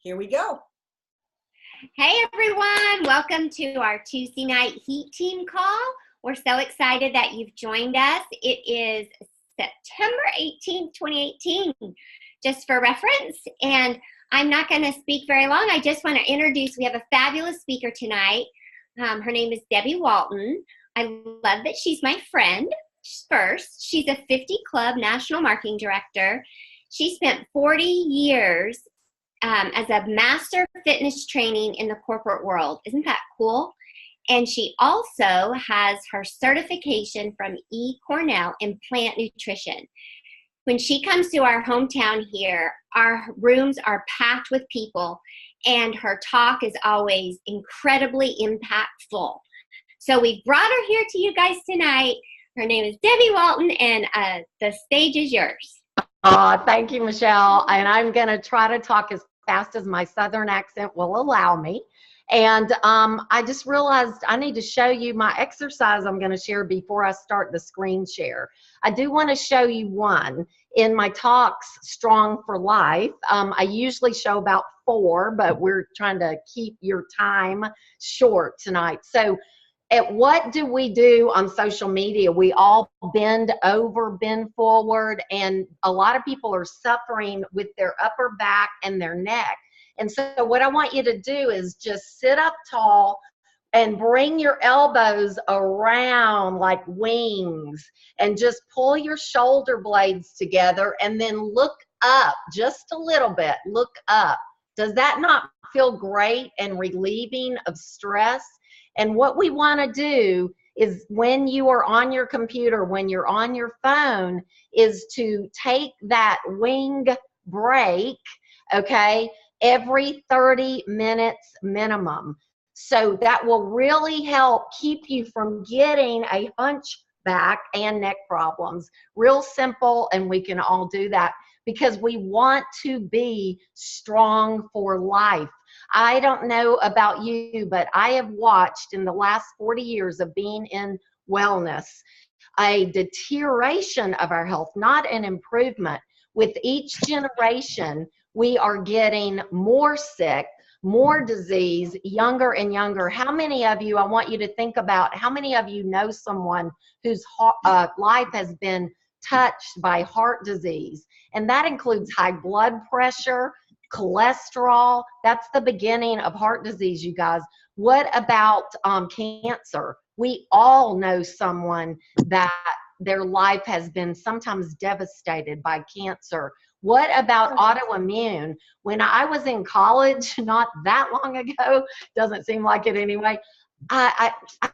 Here we go. Hey everyone, welcome to our Tuesday night Heat Team call. We're so excited that you've joined us. It is September 18th, 2018, just for reference. And I'm not going to speak very long. I just want to introduce, we have a fabulous speaker tonight. Her name is Debbie Walton. I love that she's my friend first. She's a 50 Club National Marketing Director. She spent 40 years as a master fitness training in the corporate world. Isn't that cool? And she also has her certification from Cornell in plant nutrition. When she comes to our hometown here, our rooms are packed with people, and her talk is always incredibly impactful. So we brought her here to you guys tonight. Her name is Debbie Walton, and the stage is yours. Thank you, Michelle. And I'm going to try to talk as fast as my Southern accent will allow me. And I just realized I need to show you my exercise I'm going to share before I start the screen share. I do want to show you one. In my talks, Strong for Life, I usually show about 4, but we're trying to keep your time short tonight. So what do we do on social media? We all bend over, bend forward, and a lot of people are suffering with their upper back and their neck. And so what I want you to do is just sit up tall and bring your elbows around like wings and just pull your shoulder blades together and then look up just a little bit. Look up. Does that not feel great and relieving of stress? And what we want to do is when you are on your computer, when you're on your phone, is to take that wing break, okay, every 30 minutes minimum. So that will really help keep you from getting a hunchback and neck problems. Real simple, and we can all do that because we want to be strong for life. I don't know about you, but I have watched in the last 40 years of being in wellness a deterioration of our health, not an improvement. With each generation, we are getting more sick, more disease, younger and younger. How many of you, I want you to think about, how many of you know someone whose life has been touched by heart disease? And that includes high blood pressure, cholesterol. That's the beginning of heart disease, you guys. What about cancer? We all know someone that their life has been sometimes devastated by cancer. What about autoimmune? When I was in college, not that long ago, doesn't seem like it anyway, I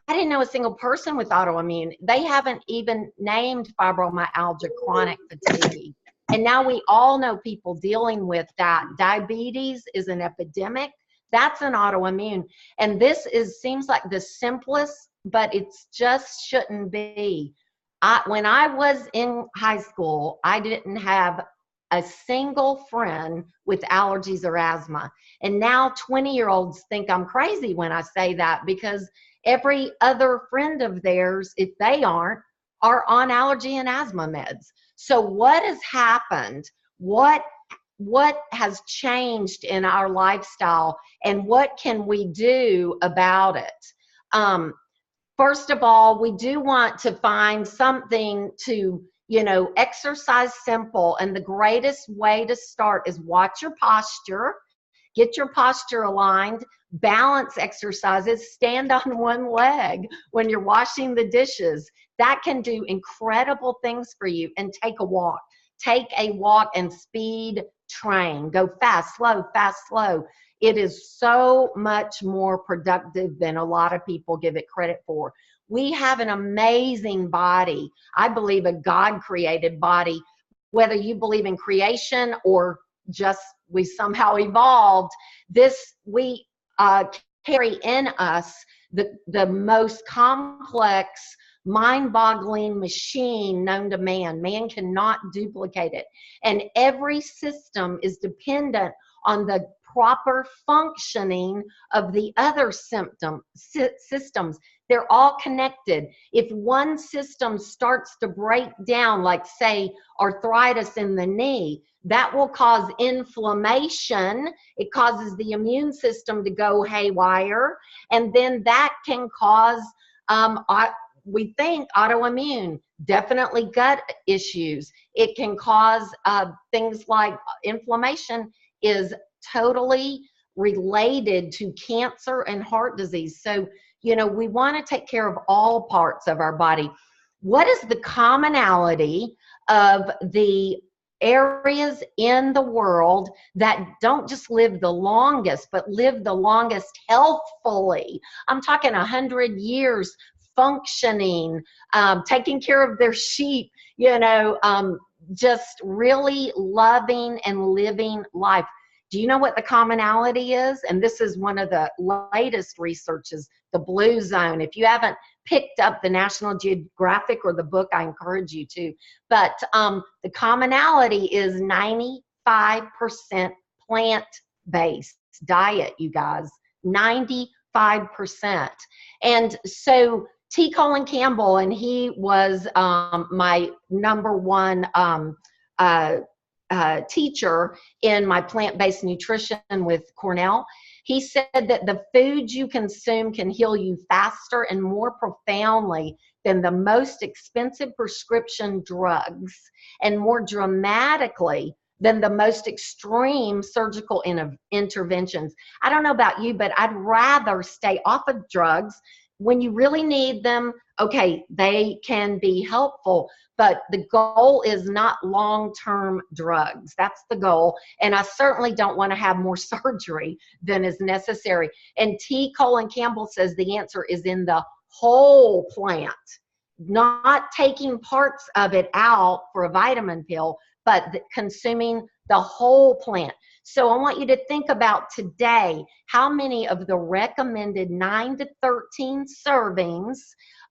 didn't know a single person with autoimmune. They haven't even named fibromyalgia, chronic fatigue. And now we all know people dealing with that. Diabetes is an epidemic. That's an autoimmune. And this seems like the simplest, but it's just shouldn't be. When I was in high school, I didn't have a single friend with allergies or asthma. And now 20-year-olds think I'm crazy when I say that because every other friend of theirs, if they aren't, are on allergy and asthma meds. So what has happened? What has changed in our lifestyle, and what can we do about it? First of all, we do want to find something to, exercise simple. And the greatest way to start is watch your posture, get your posture aligned, balance exercises, stand on one leg when you're washing the dishes. That can do incredible things for you. And take a walk. Take a walk and speed train. Go fast, slow, fast, slow. It is so much more productive than a lot of people give it credit for. We have an amazing body. I believe a God-created body. Whether you believe in creation or just we somehow evolved, we carry in us the most complex, mind-boggling machine known to man. Man cannot duplicate it. And every system is dependent on the proper functioning of the other systems. They're all connected. If one system starts to break down, like say arthritis in the knee, that will cause inflammation. It causes the immune system to go haywire, and then that can cause, we think, autoimmune, definitely gut issues. It can cause things like inflammation is totally related to cancer and heart disease. So, you know, we want to take care of all parts of our body. What is the commonality of the areas in the world that don't just live the longest, but live the longest healthfully? I'm talking 100 years functioning, taking care of their sheep, you know, just really loving and living life. Do you know what the commonality is? And this is one of the latest researches, the blue zone. If you haven't picked up the National Geographic or the book, I encourage you to. But the commonality is 95% plant-based diet, you guys, 95%. And so T. Colin Campbell, and he was my #1 teacher in my plant-based nutrition with Cornell. He said that the foods you consume can heal you faster and more profoundly than the most expensive prescription drugs, and more dramatically than the most extreme surgical interventions. I don't know about you, but I'd rather stay off of drugs. When you really need them, okay, they can be helpful, but the goal is not long-term drugs. That's the goal. And I certainly don't want to have more surgery than is necessary. And T. Colin Campbell says the answer is in the whole plant, not taking parts of it out for a vitamin pill, but consuming the whole plant. So I want you to think about today, how many of the recommended 9 to 13 servings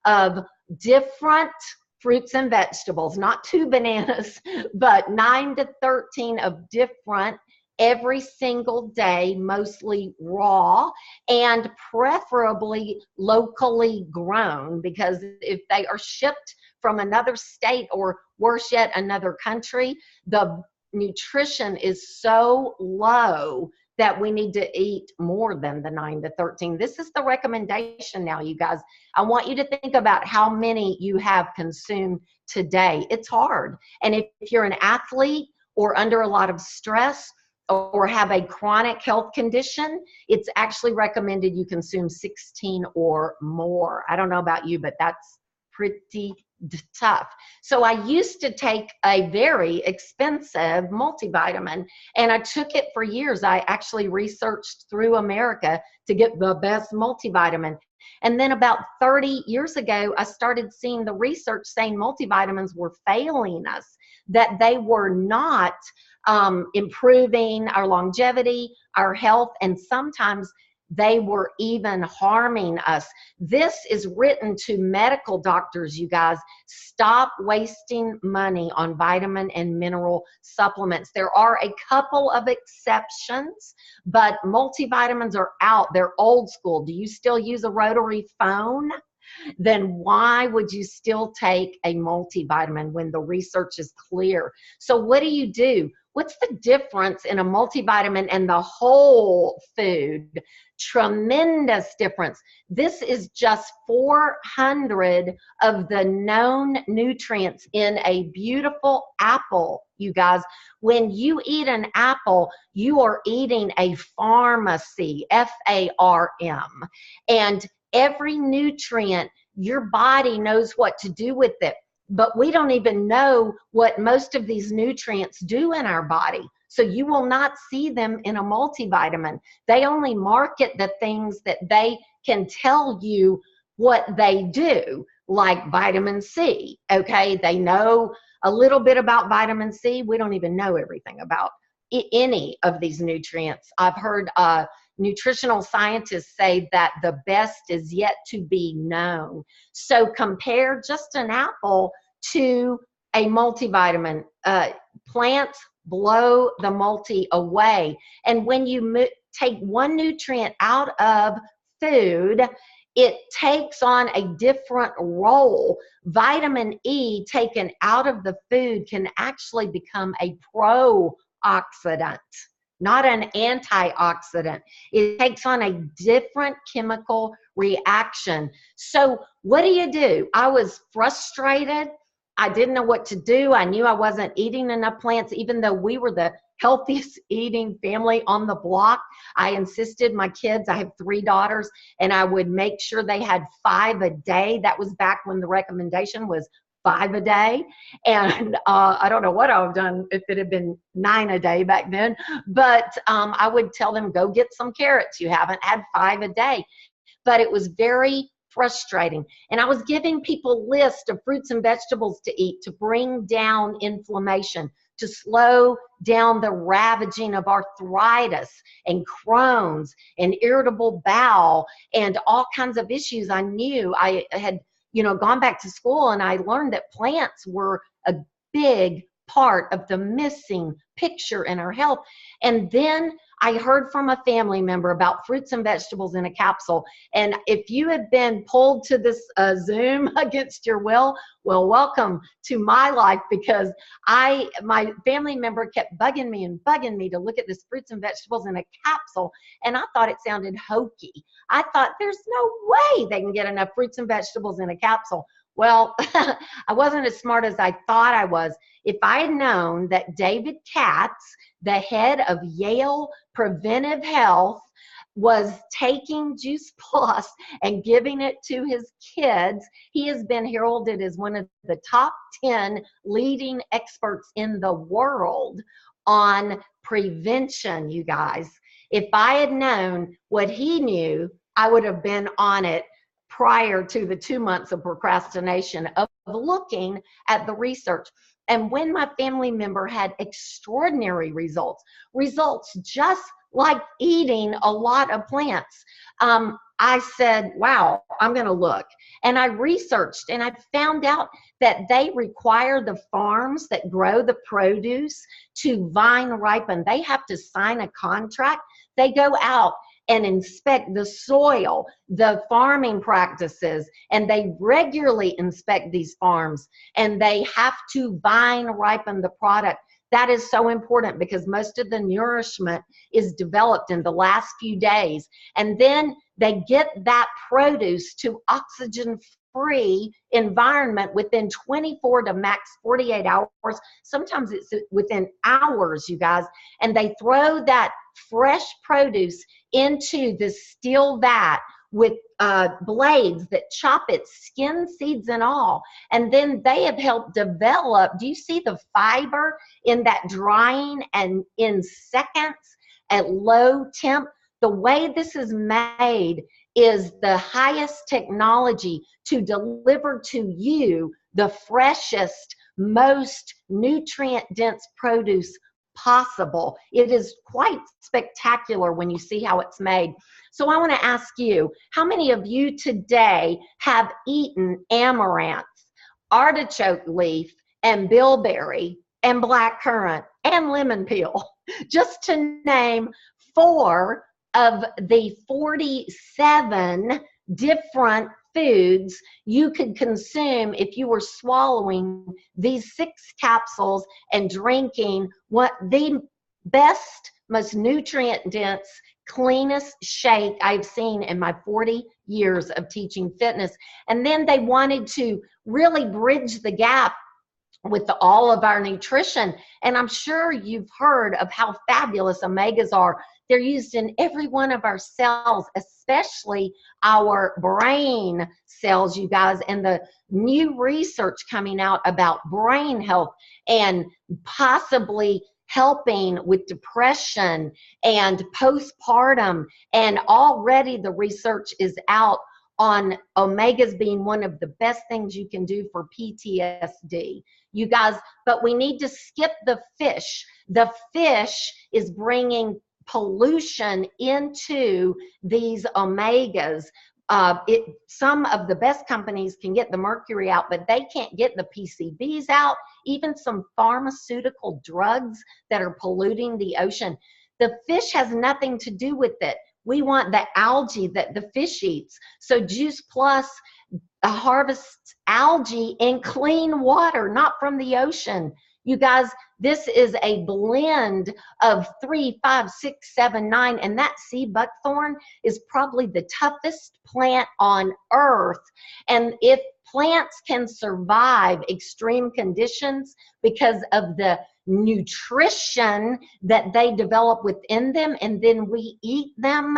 of different fruits and vegetables, not 2 bananas, but 9 to 13 of different every single day, mostly raw and preferably locally grown, because if they are shipped from another state or worse yet, another country, the nutrition is so low that we need to eat more than the 9 to 13. This is the recommendation now, you guys. I want you to think about how many you have consumed today. It's hard. And if you're an athlete or under a lot of stress or have a chronic health condition, it's actually recommended you consume 16 or more. I don't know about you, but that's pretty tough. So I used to take a very expensive multivitamin, and I took it for years. I actually researched through America to get the best multivitamin. And then about 30 years ago, I started seeing the research saying multivitamins were failing us, that they were not improving our longevity, our health, and sometimes they were even harming us. This is written to medical doctors, you guys. Stop wasting money on vitamin and mineral supplements. There are a couple of exceptions, but multivitamins are out. They're old school. Do you still use a rotary phone? Then why would you still take a multivitamin when the research is clear? So what do? What's the difference in a multivitamin and the whole food? Tremendous difference. This is just 400 of the known nutrients in a beautiful apple, you guys. When you eat an apple, you are eating a pharmacy, F-A-R-M. And every nutrient, your body knows what to do with it. But we don't even know what most of these nutrients do in our body. So you will not see them in a multivitamin. They only market the things that they can tell you what they do, like vitamin C, okay? They know a little bit about vitamin C. We don't even know everything about any of these nutrients. I've heard nutritional scientists say that the best is yet to be known. So compare just an apple to a multivitamin. Plants blow the multi away. And when you take one nutrient out of food, it takes on a different role. Vitamin E taken out of the food can actually become a pro-oxidant, not an antioxidant. It takes on a different chemical reaction. So what do? I was frustrated. I didn't know what to do. I knew I wasn't eating enough plants, even though we were the healthiest eating family on the block. I insisted my kids, I have 3 daughters, and I would make sure they had 5 a day. That was back when the recommendation was 5 a day. And I don't know what I would have done if it had been 9 a day back then, but I would tell them, go get some carrots. You haven't had 5 a day. But it was very frustrating. And I was giving people lists of fruits and vegetables to eat to bring down inflammation, to slow down the ravaging of arthritis and Crohn's and irritable bowel and all kinds of issues. I knew I had, gone back to school, and I learned that plants were a big part of the missing picture in our health. And then I heard from a family member about fruits and vegetables in a capsule. And if you have been pulled to this Zoom against your will, well, welcome to my life, because my family member kept bugging me to look at this fruits and vegetables in a capsule. And I thought it sounded hokey. I thought there's no way they can get enough fruits and vegetables in a capsule. Well, I wasn't as smart as I thought I was. If I had known that David Katz, the head of Yale Preventive Health, was taking Juice Plus and giving it to his kids, he has been heralded as one of the top 10 leading experts in the world on prevention, you guys. If I had known what he knew, I would have been on it prior to the 2 months of procrastination of looking at the research. And when my family member had extraordinary results just like eating a lot of plants, I said, wow, I'm going to look. And I researched, and I found out that they require the farms that grow the produce to vine ripen. They have to sign a contract. They go out and inspect the soil, the farming practices, and they regularly inspect these farms, and they have to vine ripen the product. That is so important because most of the nourishment is developed in the last few days. And then they get that produce to oxygen-free environment within 24 to max 48 hours. Sometimes it's within hours, you guys. And they throw that fresh produce into the steel vat with blades that chop it, skin, seeds, and all. And then they have helped develop, do you see the fiber in that drying and in seconds at low temp? The way this is made is the highest technology to deliver to you the freshest, most nutrient-dense produce possible. It is quite spectacular when you see how it's made. So I want to ask you, how many of you today have eaten amaranth, artichoke leaf, and bilberry, and blackcurrant, and lemon peel? Just to name 4 of the 47 different foods you could consume if you were swallowing these 6 capsules and drinking what the best, most nutrient-dense, cleanest shake I've seen in my 40 years of teaching fitness. And then they wanted to really bridge the gap with all of our nutrition. And I'm sure you've heard of how fabulous omegas are. They're used in every one of our cells, especially our brain cells, you guys, and the new research coming out about brain health and possibly helping with depression and postpartum. And already the research is out on omegas being one of the best things you can do for PTSD. You guys, but we need to skip the fish. The fish is bringing pollution into these omegas. Some of the best companies can get the mercury out, but they can't get the PCBs out, even some pharmaceutical drugs that are polluting the ocean. The fish has nothing to do with it. We want the algae that the fish eats. So Juice Plus harvests algae in clean water, not from the ocean. You guys, this is a blend of 3, 5, 6, 7, 9, and that sea buckthorn is probably the toughest plant on earth. And if plants can survive extreme conditions because of the nutrition that they develop within them, and then we eat them,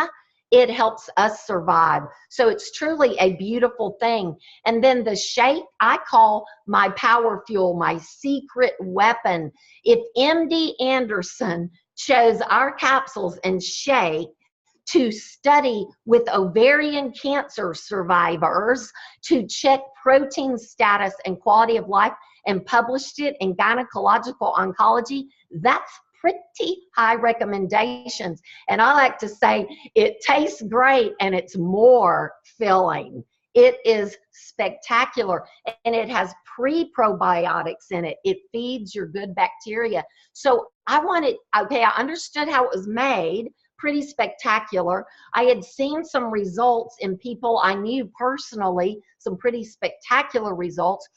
it helps us survive. So it's truly a beautiful thing. And then the shake, I call my power fuel, my secret weapon. If MD Anderson chose our capsules and shake to study with ovarian cancer survivors to check protein status and quality of life and published it in Gynecological Oncology, that's pretty high recommendations. And I like to say it tastes great and it's more filling. It is spectacular, and it has pre-probiotics in it. It feeds your good bacteria. So I understood how it was made, pretty spectacular. I had seen some results in people I knew personally, some pretty spectacular results.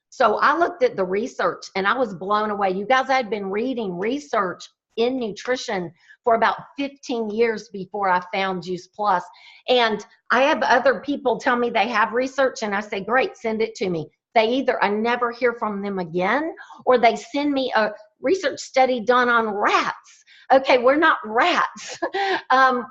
So I looked at the research and I was blown away. You guys, I'd been reading research in nutrition for about 15 years before I found Juice Plus. And I have other people tell me they have research, and I say, great, send it to me. I never hear from them again, or they send me a research study done on rats. Okay, we're not rats.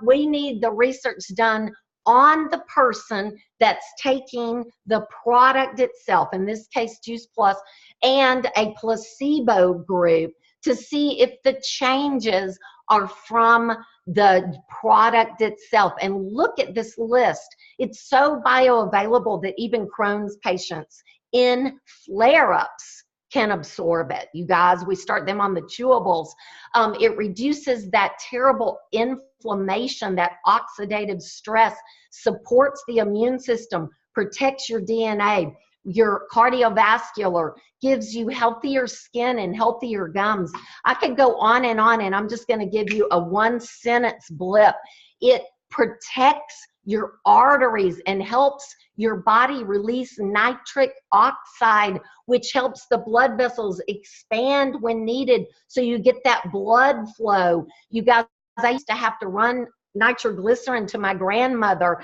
We need the research done on the person that's taking the product itself, in this case Juice Plus, and a placebo group to see if the changes are from the product itself. And look at this list. It's so bioavailable that even Crohn's patients in flare-ups can absorb it. You guys, we start them on the chewables. It reduces that terrible inflammation, that oxidative stress, supports the immune system, protects your DNA, your cardiovascular, gives you healthier skin and healthier gums. I could go on, and I'm just going to give you a one-sentence blip. It protects your arteries and helps your body release nitric oxide, which helps the blood vessels expand when needed, so you get that blood flow. You guys, I used to have to run nitroglycerin to my grandmother.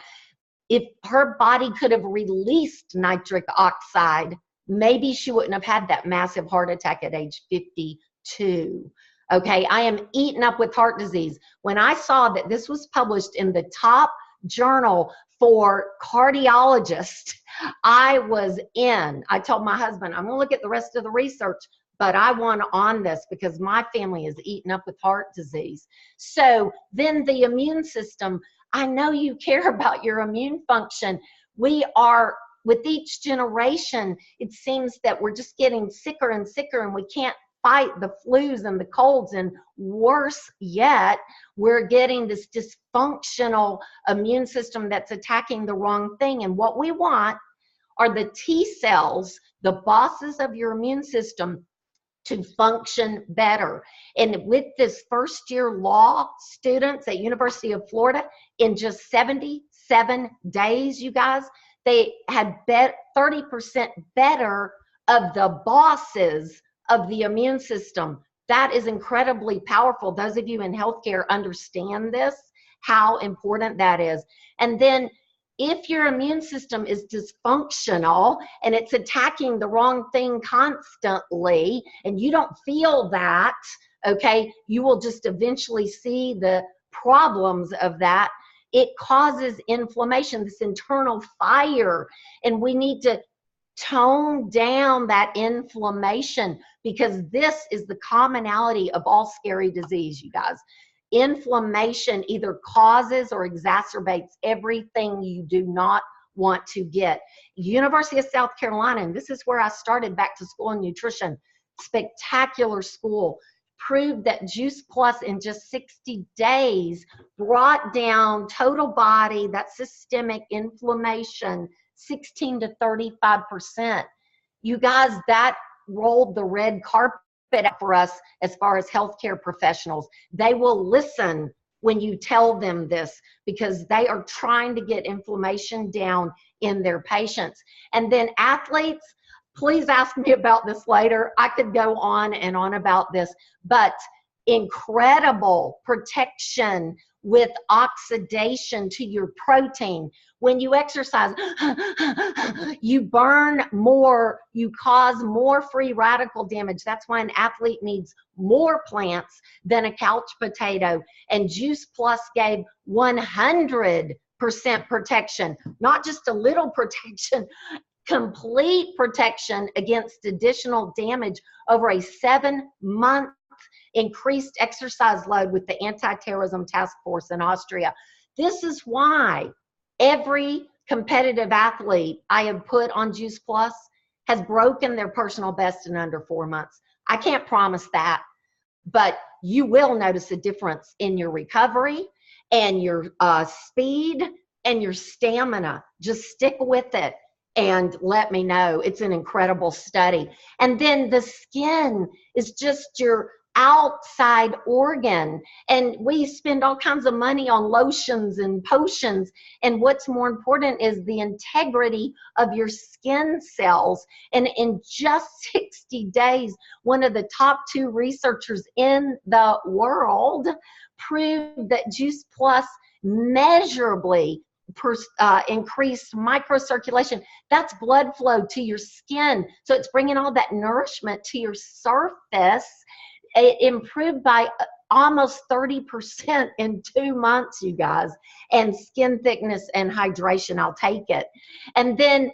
If her body could have released nitric oxide, maybe she wouldn't have had that massive heart attack at age 52. Okay, I am eaten up with heart disease. When I saw that this was published in the top journal for cardiologists, I was in. I told my husband, I'm gonna look at the rest of the research, but I want on this because my family is eaten up with heart disease. So then the immune system, I know you care about your immune function. We are, with each generation, it seems that we're just getting sicker and sicker, and we can't fight the flus and the colds, and worse yet, we're getting this dysfunctional immune system that's attacking the wrong thing. And what we want are the T cells, the bosses of your immune system, to function better. And with this first-year law students at University of Florida, in just 77 days, you guys, they had 30% better of the bosses of the immune system. That is incredibly powerful. Those of you in healthcare understand this, how important that is. And then if your immune system is dysfunctional and it's attacking the wrong thing constantly, and you don't feel that, okay, you will just eventually see the problems of that. It causes inflammation, this internal fire, and we need to tone down that inflammation, because this is the commonality of all scary disease, you guys. Inflammation either causes or exacerbates everything you do not want to get. University of South Carolina, and this is where I started back to school in nutrition, spectacular school, proved that Juice Plus in just 60 days brought down total body, that systemic inflammation, 16 to 35%. You guys, that rolled the red carpet it up for us as far as healthcare professionals. They will listen when you tell them this because they are trying to get inflammation down in their patients. And then athletes, please ask me about this later. I could go on and on about this, but incredible protection with oxidation to your protein. When you exercise, you burn more, you cause more free radical damage. That's why an athlete needs more plants than a couch potato. And Juice Plus gave 100% protection, not just a little protection, complete protection against additional damage over a 7-month increased exercise load with the Anti-Terrorism Task Force in Austria. This is why every competitive athlete I have put on Juice Plus has broken their personal best in under 4 months. I can't promise that, but you will notice a difference in your recovery and your speed and your stamina. Just stick with it and let me know. It's an incredible study. And then the skin is just your outside organ, and we spend all kinds of money on lotions and potions, and what's more important is the integrity of your skin cells. And in just 60 days, one of the top 2 researchers in the world proved that Juice Plus measurably increased microcirculation. That's blood flow to your skin, so it's bringing all that nourishment to your surface. It improved by almost 30% in 2 months, you guys. And skin thickness and hydration, I'll take it. And then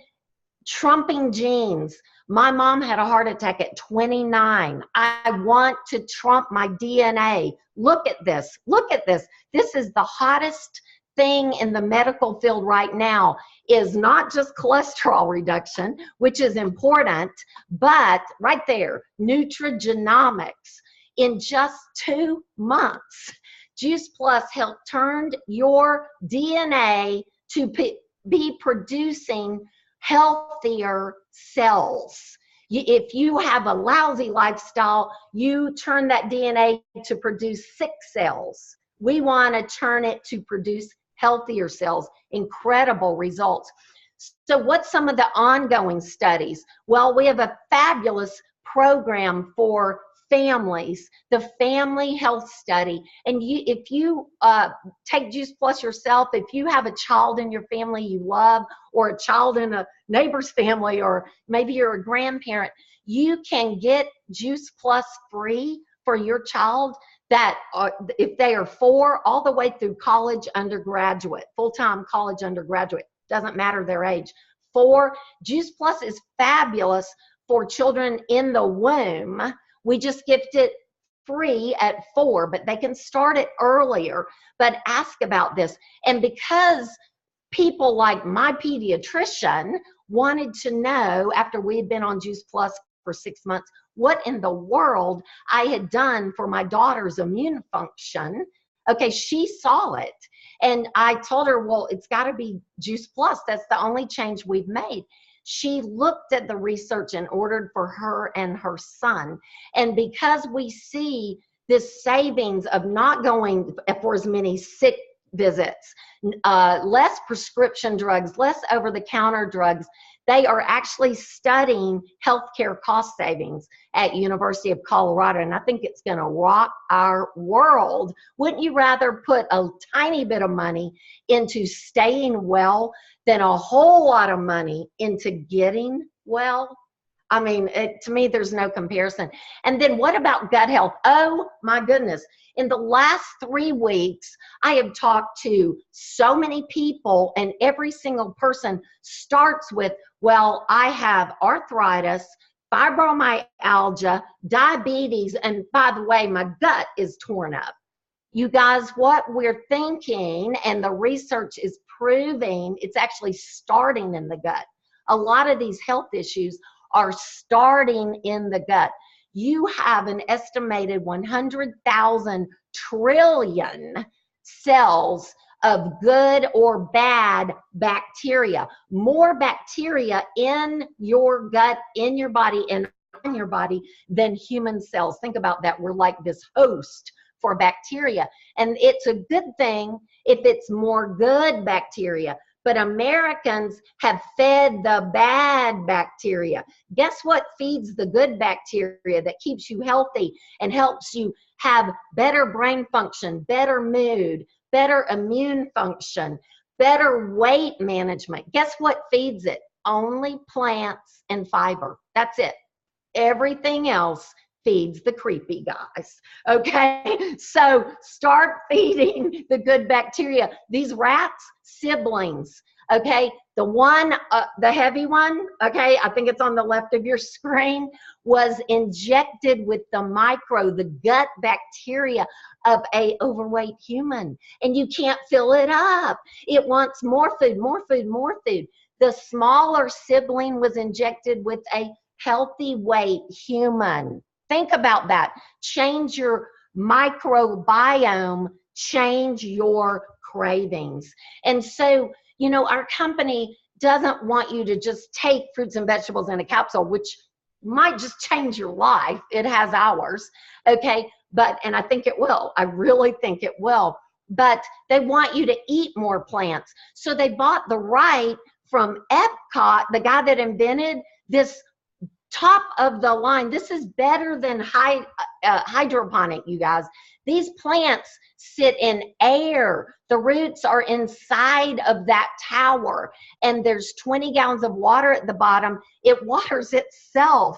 trumping genes. My mom had a heart attack at 29. I want to trump my DNA. Look at this. Look at this. This is the hottest thing in the medical field right now, is not just cholesterol reduction, which is important, but right there, nutrigenomics. In just 2 months, Juice Plus helped turn your DNA to be producing healthier cells. If you have a lousy lifestyle, you turn that DNA to produce sick cells. We want to turn it to produce healthier cells. Incredible results. So what's some of the ongoing studies? Well, we have a fabulous program for families, the Family Health Study. And if you take Juice Plus yourself, if you have a child in your family you love, or a child in a neighbor's family, or maybe you're a grandparent, you can get Juice Plus free for your child, that if they are 4 all the way through college undergraduate, full-time college undergraduate, doesn't matter their age. 4, Juice Plus is fabulous for children in the womb. We just gift it free at 4, but they can start it earlier. But ask about this. And because people like my pediatrician wanted to know, after we had been on Juice Plus for 6 months, what in the world I had done for my daughter's immune function. Okay, she saw it. And I told her, well, it's got to be Juice Plus. That's the only change we've made. She looked at the research and ordered for her and her son. And because we see this savings of not going for as many sick visits, less prescription drugs, less over-the-counter drugs, they are actually studying healthcare cost savings at University of Colorado, and I think it's going to rock our world. Wouldn't you rather put a tiny bit of money into staying well than a whole lot of money into getting well? I mean, to me, there's no comparison. And then what about gut health? Oh, my goodness. In the last 3 weeks, I have talked to so many people, and every single person starts with, well, I have arthritis, fibromyalgia, diabetes, and by the way, my gut is torn up. You guys, what we're thinking, and the research is proving, it's actually starting in the gut. A lot of these health issues are starting in the gut. You have an estimated 100,000 trillion cells of good or bad bacteria. More bacteria in your gut, in your body, and your body than human cells. Think about that. We're like this host for bacteria. And it's a good thing if it's more good bacteria. But Americans have fed the bad bacteria. Guess what feeds the good bacteria that keeps you healthy and helps you have better brain function, better mood, better immune function, better weight management? Guess what feeds it? Only plants and fiber. That's it. Everything else feeds the creepy guys. Okay, so start feeding the good bacteria. These rats, siblings. Okay, the one, the heavy one, okay, I think it's on the left of your screen, was injected with the gut bacteria of a overweight human, and you can't fill it up. It wants more food, more food, more food. The smaller sibling was injected with a healthy weight human. Think about that. Change your microbiome, change your cravings. And so, you know, our company doesn't want you to just take fruits and vegetables in a capsule, which might just change your life. It has ours, okay? But, and I think it will. I really think it will. But they want you to eat more plants. So they bought the right from Epcot, the guy that invented this top of the line. This is better than hydroponic, you guys. These plants sit in air. The roots are inside of that tower, and there's 20 gallons of water at the bottom. It waters itself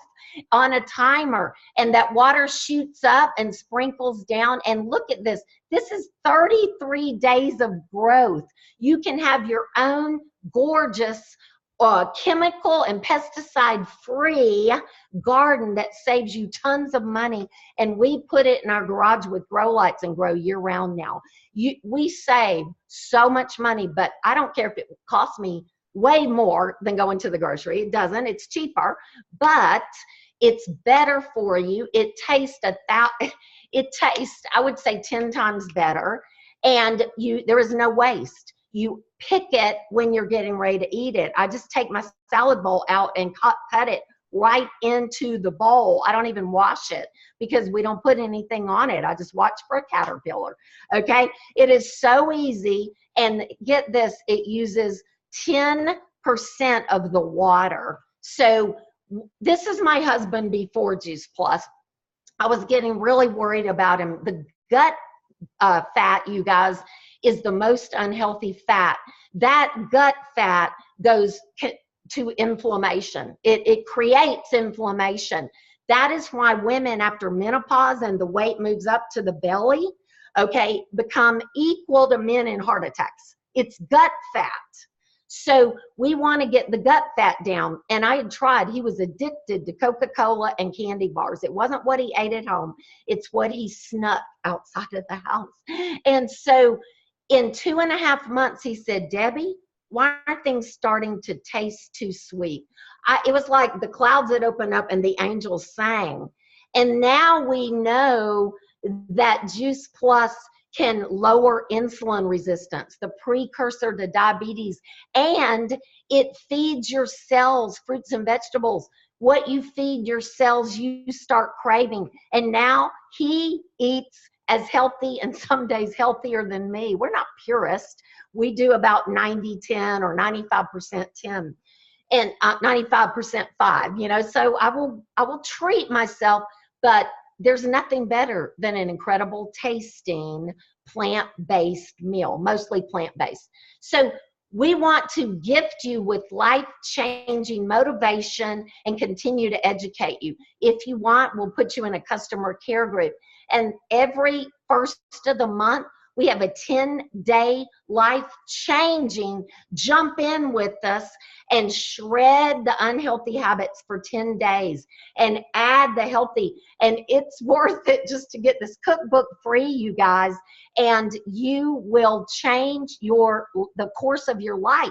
on a timer, and that water shoots up and sprinkles down. And look at this. This is 33 days of growth. You can have your own gorgeous chemical and pesticide-free garden that saves you tons of money, and we put it in our garage with grow lights and grow year-round now. We save so much money, but I don't care if it costs me way more than going to the grocery. It doesn't. It's cheaper, but it's better for you. It tastes I would say 10 times better, and there is no waste. You pick it when you're getting ready to eat it. I just take my salad bowl out and cut it right into the bowl. I don't even wash it because we don't put anything on it. I just watch for a caterpillar. Okay, it is so easy. And get this, it uses 10% of the water. So this is my husband before Juice Plus. I was getting really worried about him. The gut fat, you guys, is the most unhealthy fat. That gut fat goes to inflammation. It creates inflammation. That is why women after menopause and the weight moves up to the belly, okay, become equal to men in heart attacks. It's gut fat. So we want to get the gut fat down. And I had tried. He was addicted to Coca-Cola and candy bars. It wasn't what he ate at home. It's what he snuck outside of the house. And so in 2.5 months, he said, Debbie, why are things starting to taste too sweet? It was like the clouds had opened up and the angels sang. And now we know that Juice Plus can lower insulin resistance, the precursor to diabetes, and it feeds your cells, fruits and vegetables. What you feed your cells, you start craving. And now he eats as healthy and some days healthier than me. We're not purists. We do about 90-10 or 95% 10 and 95% 5, you know, so I will treat myself, but there's nothing better than an incredible tasting plant-based meal, mostly plant-based. So we want to gift you with life-changing motivation and continue to educate you. If you want, we'll put you in a customer care group. And every first of the month, we have a 10-day life-changing jump in with us and shred the unhealthy habits for 10 days and add the healthy. And it's worth it just to get this cookbook free, you guys, and you will change the course of your life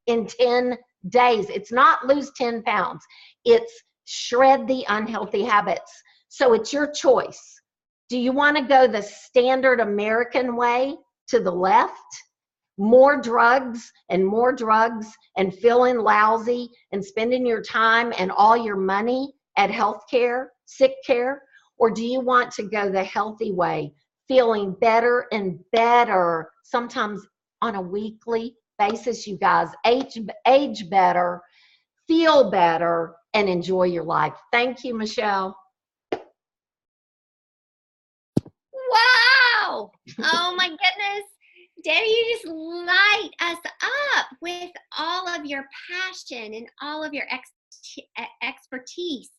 in 10 days. It's not lose 10 pounds. It's shred the unhealthy habits. So it's your choice. Do you want to go the standard American way to the left? More drugs and feeling lousy and spending your time and all your money at health care, sick care, or do you want to go the healthy way, feeling better and better, sometimes on a weekly basis, you guys, age better, feel better, and enjoy your life. Thank you, Michelle. Wow. Oh my goodness. Debbie, you just light us up with all of your passion and all of your expertise.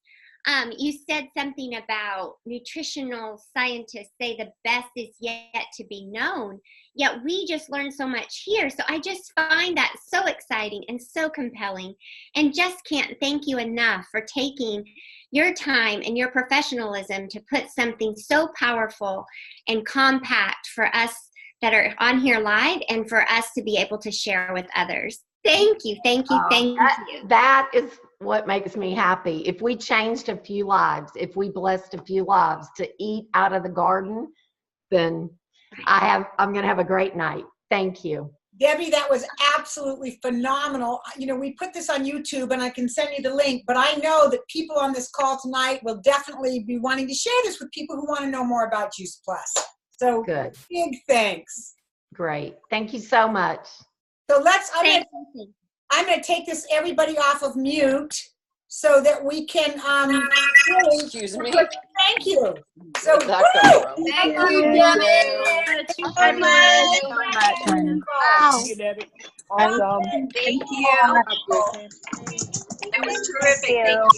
You said something about nutritional scientists say the best is yet to be known, yet we just learned so much here. So I just find that so exciting and so compelling, and just can't thank you enough for taking your time and your professionalism to put something so powerful and compact for us that are on here live and for us to be able to share with others. Thank you, thank you, thank you. That is what makes me happy. If we changed a few lives, if we blessed a few lives to eat out of the garden, then I'm going to have a great night. Thank you. Debbie, that was absolutely phenomenal. You know, we put this on YouTube and I can send you the link, but I know that people on this call tonight will definitely be wanting to share this with people who want to know more about Juice Plus. So good. Big thanks. Great. Thank you so much. So I'm going to take this everybody off of mute so that we can really, excuse me. Thank you. So Thank you, Debbie. Thank you so much. Thank you, Debbie. Awesome. Thank you. That was terrific. Thank you.